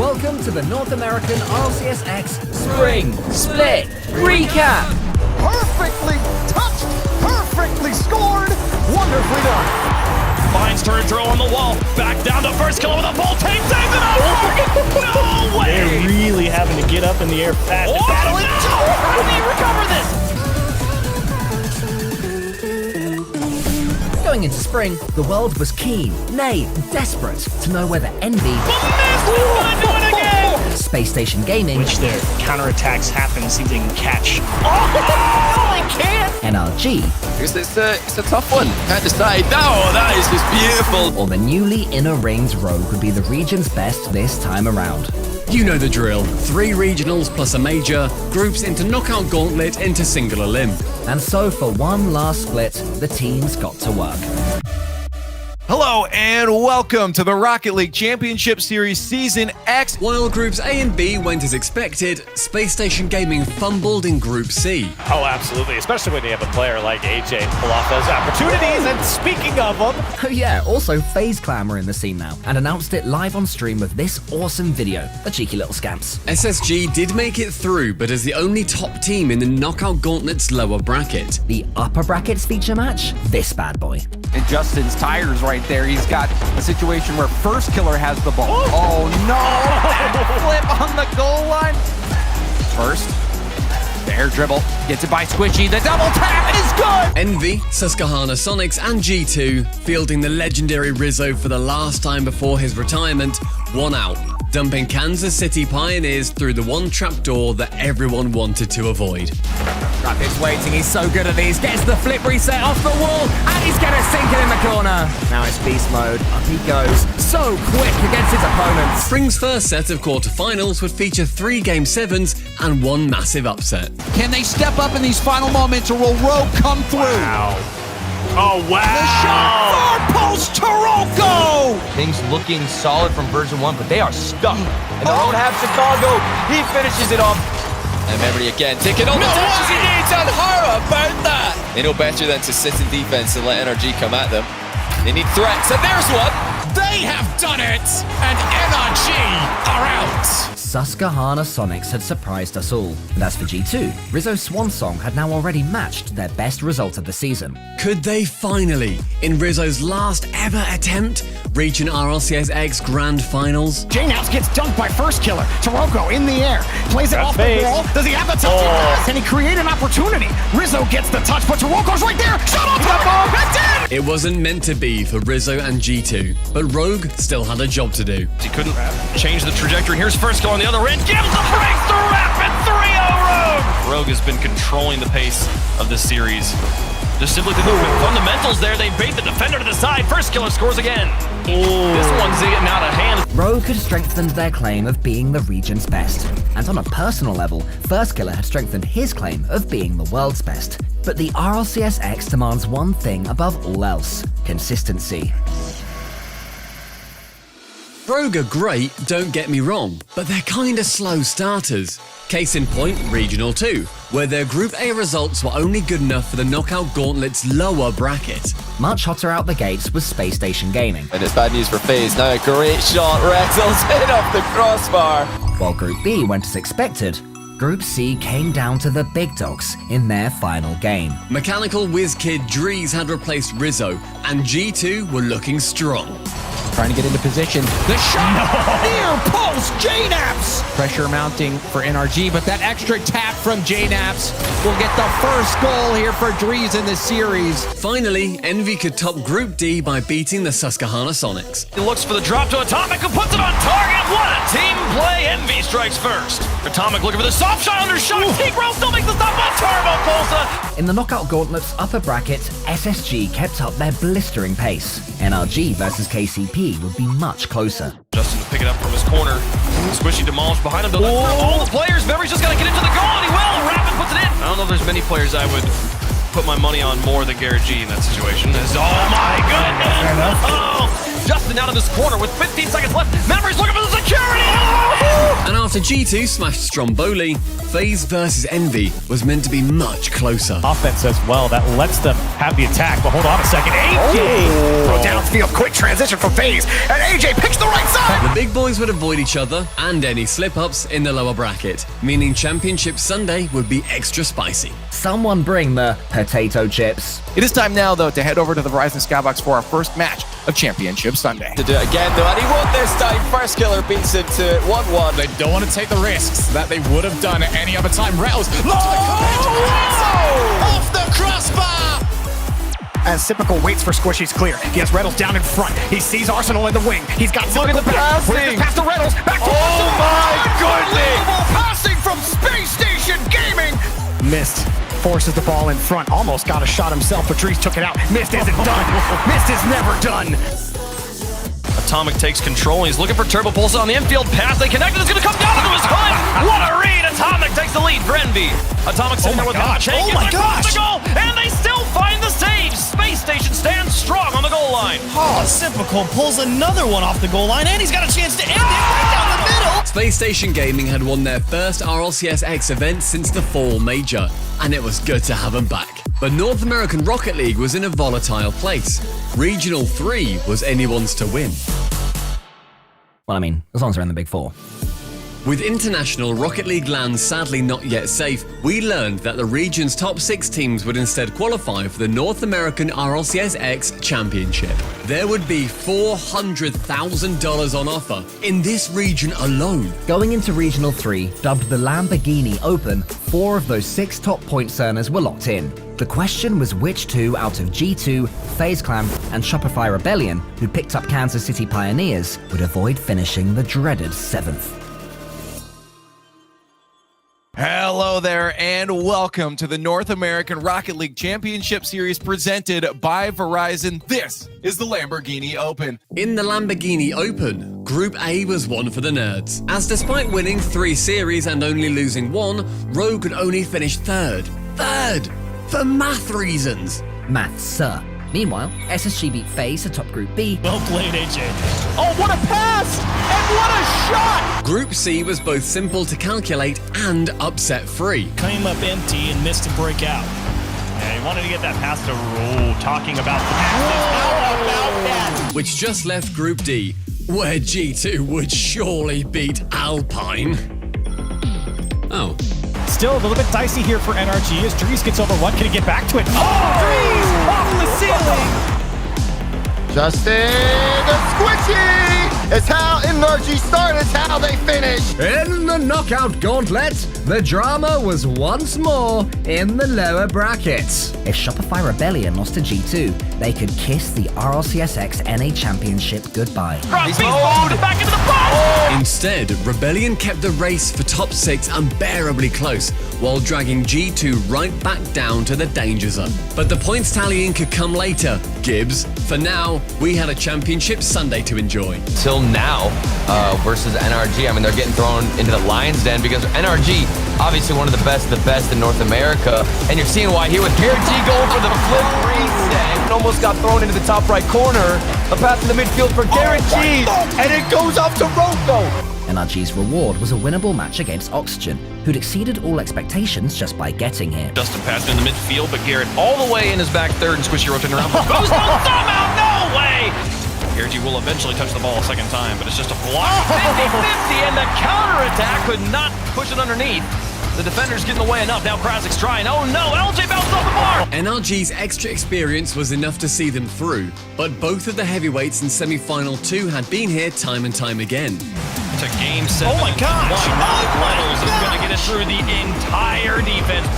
Welcome to the North American RLCS Spring Split Recap! Perfectly touched, perfectly scored, wonderfully done. Finds turn throw on the wall, back down to first kill with a full take, saves it up! No way! They're really having to get up in the air fast. Oh, no! How did he recover this? Going into spring, the world was keen, nay, desperate to know whether Envy, Space Station Gaming, Which their counterattacks happen, seems they can catch. Oh, they can't! NRG, It's a tough one. Can't decide. No, that is just beautiful. or the newly inner rings Rogue would be the region's best this time around. You know the drill. 3 regionals plus a major, groups into knockout gauntlet into singular limb. And so for one last split, the teams got to work. Hello and welcome to the Rocket League Championship Series Season X. While groups A and B went as expected, Space Station Gaming fumbled in Group C. Oh, absolutely. Especially when you have a player like AJ pull off those opportunities. And speaking of them, Oh yeah, also FaZe Clan were in the scene now, and announced it live on stream with this awesome video. The cheeky little scamps. SSG did make it through, but as the only top team in the knockout gauntlet's lower bracket. The upper brackets feature match, this bad boy. And Justin's tires right there. He's got a situation where first killer has the ball. Oh no! That flip on the goal line. First, the air dribble gets it by Squishy. The double tap is good. Envy, Susquehanna Sonics, and G2 fielding the legendary Rizzo for the last time before his retirement, 1 out, dumping Kansas City Pioneers through the one trapdoor that everyone wanted to avoid. Rocket's waiting, he's so good at these. Gets the flip reset off the wall, and he's gonna sink it in the corner. Now it's beast mode, up he goes. So quick against his opponents. Spring's first set of quarterfinals would feature 3 Game 7s and 1 massive upset. Can they step up in these final moments, or will Rogue come through? wow. Oh, wow. The shot, far post, Taroko! Things looking solid from version 1, but they are stuck in their own half. Chicago, he finishes it off. And memory again, taking all the touches he needs, and how about that? They know better than to sit in defense and let NRG come at them. They need threats, and there's one. They have done it, and NRG are out. Susquehanna Sonics had surprised us all. And as for G2, Rizzo's swan song had now already matched their best result of the season. Could they finally, in Rizzo's last ever attempt, reach an RLCS X Grand Finals? J-Naps gets dunked by first killer. Taroko in the air. Plays it That's off FaZe. the wall. Does he have the touch? He does, and he created an opportunity. Rizzo gets the touch, but Taroko's right there. Shot on top. That's it! It wasn't meant to be for Rizzo and G2, but Rogue still had a job to do. He couldn't change the trajectory. Here's first kill on the other end. Gives the breakthrough rapid 3-0 Rogue! Rogue has been controlling the pace of this series. Just simply through the fundamentals there, they bait the defender to the side. First killer scores again. This one's getting out of hand. Rogue had strengthened their claim of being the region's best. And on a personal level, First Killer had strengthened his claim of being the world's best. But the RLCS X demands one thing above all else: consistency. Rogue are great, don't get me wrong, but they're kinda slow starters. Case in point, Regional 2, where their Group A results were only good enough for the Knockout Gauntlet's lower bracket. Much hotter out the gates was Space Station Gaming. And it's bad news for FaZe. Now a great shot, rattles it off the crossbar. While Group B went as expected, Group C came down to the big dogs in their final game. Mechanical whiz kid Drees had replaced Rizzo, and G2 were looking strong. Trying to get into position. The shot! Near post! J-Naps! Pressure mounting for NRG, but that extra tap from J-Naps will get the first goal here for Drees in this series. Finally, Envy could top Group D by beating the Susquehanna Sonics. He looks for the drop to Atomic, who puts it on target. What a team play! Envy strikes first. Atomic looking for the soft shot under shot. T-Grow still makes the stop on Turbo Pulsa. In the Knockout Gauntlet's upper bracket, SSG kept up their blistering pace. NRG versus KCP would be much closer. Justin to pick it up from his corner. Squishy demolished behind him. All the players. Memory's just got to get into the goal, and he will. Rapid puts it in. I don't know if there's many players I would put my money on more than Garrett G in that situation. Oh my goodness! Oh, Justin out of this corner with 15 seconds left. Memory's looking for the security. Oh! And after G2 smashed Stromboli, FaZe versus Envy was meant to be much closer. Offense as well, that lets them have the attack, but hold on a second. AJ! Throw downfield, quick transition from FaZe, and AJ picks the right side! The big boys would avoid each other and any slip-ups in the lower bracket, meaning Championship Sunday would be extra spicy. Someone bring the potato chips. It is time now, though, to head over to the Verizon Skybox for our first match of Championship Sunday. To do it again, though, and he won this time. First killer beats him to 1-1. They don't want to take the risks that they would have done at any other time. Rattles, Off the crossbar! As Typical waits for Squishy's clear. He has Reynolds down in front. He sees Arsenal in the wing. He's got Look at the passing. Pass to Reynolds. Back to Arsenal. my goodness! Passing from Space Station Gaming. Missed. Forces the ball in front. Almost got a shot himself. Patrice took it out. Missed isn't done. Missed is never done. Atomic takes control, and he's looking for Turbo Pulse on the infield pass. They connected, it's gonna come down into his hood! What a read! Atomic takes the lead for Envy. Atomic sitting there with gosh. Chain, Oh my gosh. the goal, and they still find the save! Space Station stands strong on the goal line. Oh, Typical pulls another one off the goal line, and he's got a chance to end it right down the middle. Space Station Gaming had won their first RLCS X event since the fall major, and it was good to have them back. But North American Rocket League was in a volatile place. Regional 3 was anyone's to win. Well, I mean, as long as they're in the Big Four. With international Rocket League lands sadly not yet safe, we learned that the region's top 6 teams would instead qualify for the North American RLCS X Championship. There would be $400,000 on offer in this region alone. Going into Regional 3, dubbed the Lamborghini Open, 4 of those 6 top point earners were locked in. The question was which 2 out of G2, FaZe Clan, and Shopify Rebellion, who picked up Kansas City Pioneers, would avoid finishing the dreaded 7th. Hello there, and welcome to the North American Rocket League Championship Series presented by Verizon. This is the Lamborghini Open. In the Lamborghini Open, Group A was one for the nerds, as despite winning 3 series and only losing 1, Rogue could only finish third. For math reasons. Maths, sir. Meanwhile, SSG beat FaZe atop Group B. Well played, AJ. Oh, what a pass! And what a shot! Group C was both simple to calculate and upset-free. Came up empty and missed a breakout. Yeah, he wanted to get that pass to Rule, talking about the passes. How about that? Which just left Group D, where G2 would surely beat Alpine. Oh. Still a little bit dicey here for NRG as Dries gets over one. Can he get back to it? Oh, Dries! Off the ceiling! Justin the Squishy! It's how NRG start, it's how they finish! In the knockout gauntlet, the drama was once more in the lower brackets. If Shopify Rebellion lost to G2, they could kiss the RLCSX NA Championship goodbye. Back into the box! Instead, Rebellion kept the race for top 6 unbearably close, while dragging G2 right back down to the danger zone. But the points tallying could come later, Gibbs. For now, we had a Championship Sunday to enjoy. Till now, versus NRG, I mean, they're getting thrown into the lion's den because NRG, obviously one of the best in North America, and you're seeing why here with Garrett G going for the flip reset. Almost got thrown into the top right corner. A pass in the midfield for Garrett G, and it goes off to Rocco. NRG's reward was a winnable match against Oxygen, who'd exceeded all expectations just by getting here. Justin passed in the midfield, but Garrett all the way in his back third and Squishy rotating around. Goes down somehow, no way! Garrett G will eventually touch the ball a second time, but it's just a block. 50-50, and the counterattack could not push it underneath. The defender's getting away enough. Now Krasik's trying. Oh no, LJ bounced off the bar! NRG's extra experience was enough to see them through, but both of the heavyweights in semi-final 2 had been here time and time again. To game 7. Oh my gosh! Reynolds is going to get it through the entire defense.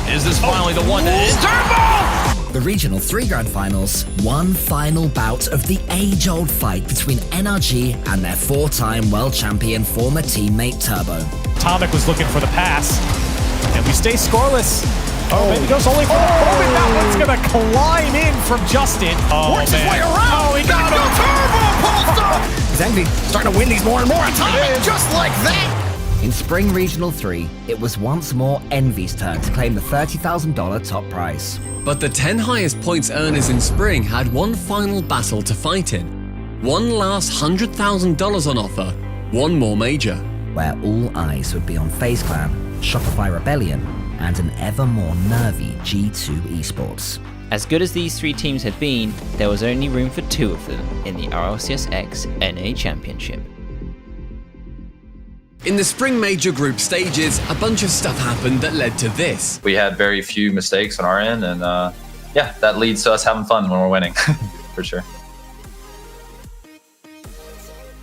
Is this finally the one that is Turbo? The Regional 3 Grand Finals, one final bout of the age-old fight between NRG and their 4-time world champion former teammate Turbo. Atomic was looking for the pass, and we stay scoreless. Oh, maybe goes only for the moment. That one's gonna climb in from Justin. Oh, works his way around. Oh, he got him. Turbo Pulsar! Is Envy starting to win these more and more? Atomic, just like that. In Spring Regional 3, it was once more Envy's turn to claim the $30,000 top prize. But the 10 highest points earners in Spring had one final battle to fight in. One last $100,000 on offer, one more major. Where all eyes would be on FaZe Clan, Shopify Rebellion, and an ever more nervy G2 Esports. As good as these three teams had been, there was only room for 2 of them in the RLCS X NA Championship. In the spring major group stages, a bunch of stuff happened that led to this. We had very few mistakes on our end, and yeah, that leads to us having fun when we're winning, for sure.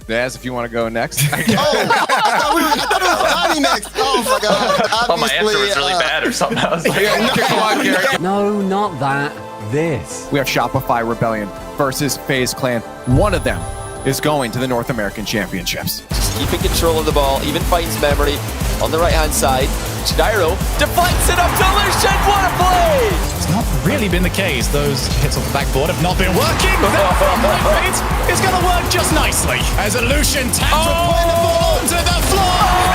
Naz, if you want to go next. I thought it was Donnie next. Oh my God. I thought my answer was really bad or something. I was like, No, not that. This. We have Shopify Rebellion versus FaZe Clan. One of them is going to the North American Championships. Just keeping control of the ball, even fighting memory on the right-hand side. Gyro deflects it up to Lucian. What a play! It's not really been the case. Those hits off the backboard have not been working. That from left mid is going to work just nicely. As Lucian taps the ball onto the floor.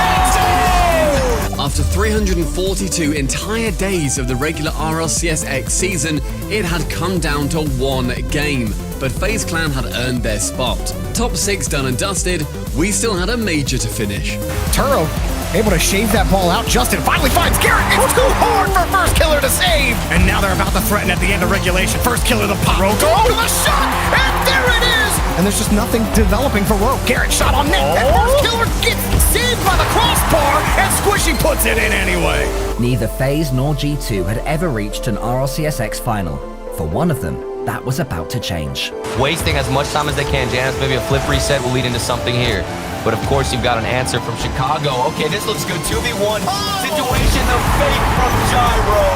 After 342 entire days of the regular RLCS X season, it had come down to one game, but FaZe Clan had earned their spot. Top 6 done and dusted, we still had a major to finish. Turo able to shave that ball out. Justin finally finds Garrett. It's too hard for First Killer to save. And now they're about to threaten at the end of regulation. First Killer, the pop. Rogue to the shot, and there it is. And there's just nothing developing for Rogue. Garrett shot on net, and First Killer gets saved by the crossbar, and Squishy puts it in anyway. Neither FaZe nor G2 had ever reached an RLCS-X final. For one of them, that was about to change. Wasting as much time as they can. Janus, maybe a flip reset will lead into something here. But of course, you've got an answer from Chicago. Okay, this looks good. 2v1 situation. The fake from Gyro.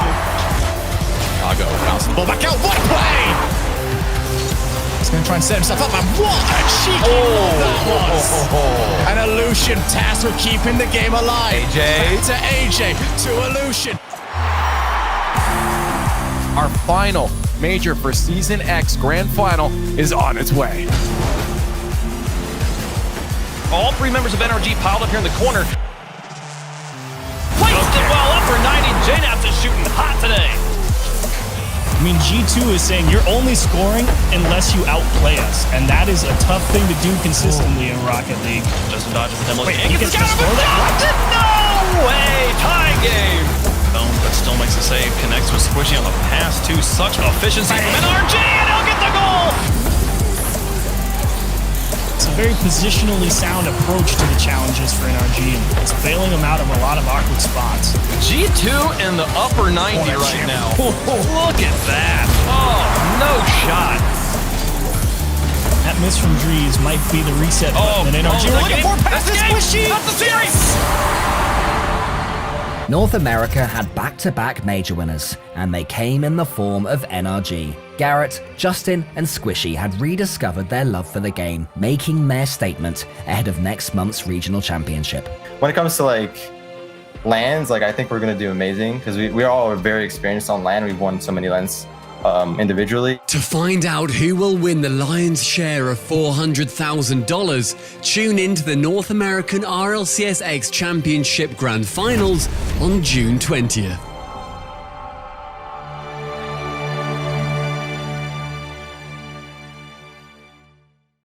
Chicago bounces the ball back out. What a play! He's going to try and set himself up, and what a cheeky move that was! And Illusion tasked with keeping the game alive. AJ. To AJ, to Illusion. Our final major for Season X Grand Final is on its way. All 3 members of NRG piled up here in the corner. Placed it well up for 90. JNAPS is shooting hot today. I mean, G2 is saying you're only scoring unless you outplay us, and that is a tough thing to do consistently in Rocket League. Justin dodges the demo. Wait, he gets to score that? No way! Tie game! No, but still makes the save. Connects with Squishy on the pass to such efficiency from NRG, and he'll get the goal! It's a very positionally sound approach to the challenges for NRG, and it's bailing them out of a lot of awkward spots. G2 in the upper 90 right now. Look at that. Oh, no shot. That miss from Drees might be the reset button in NRG. We're looking for passes, Squishy! That's the series! North America had back-to-back major winners, and they came in the form of NRG. Garrett, Justin, and Squishy had rediscovered their love for the game, making their statement ahead of next month's regional championship. when it comes to like LANs, like I think we're gonna do amazing because we all are very experienced on LAN. We've won so many LANs individually. To find out who will win the lion's share of $400,000, tune in to the North American RLCS X Championship Grand Finals on June 20th.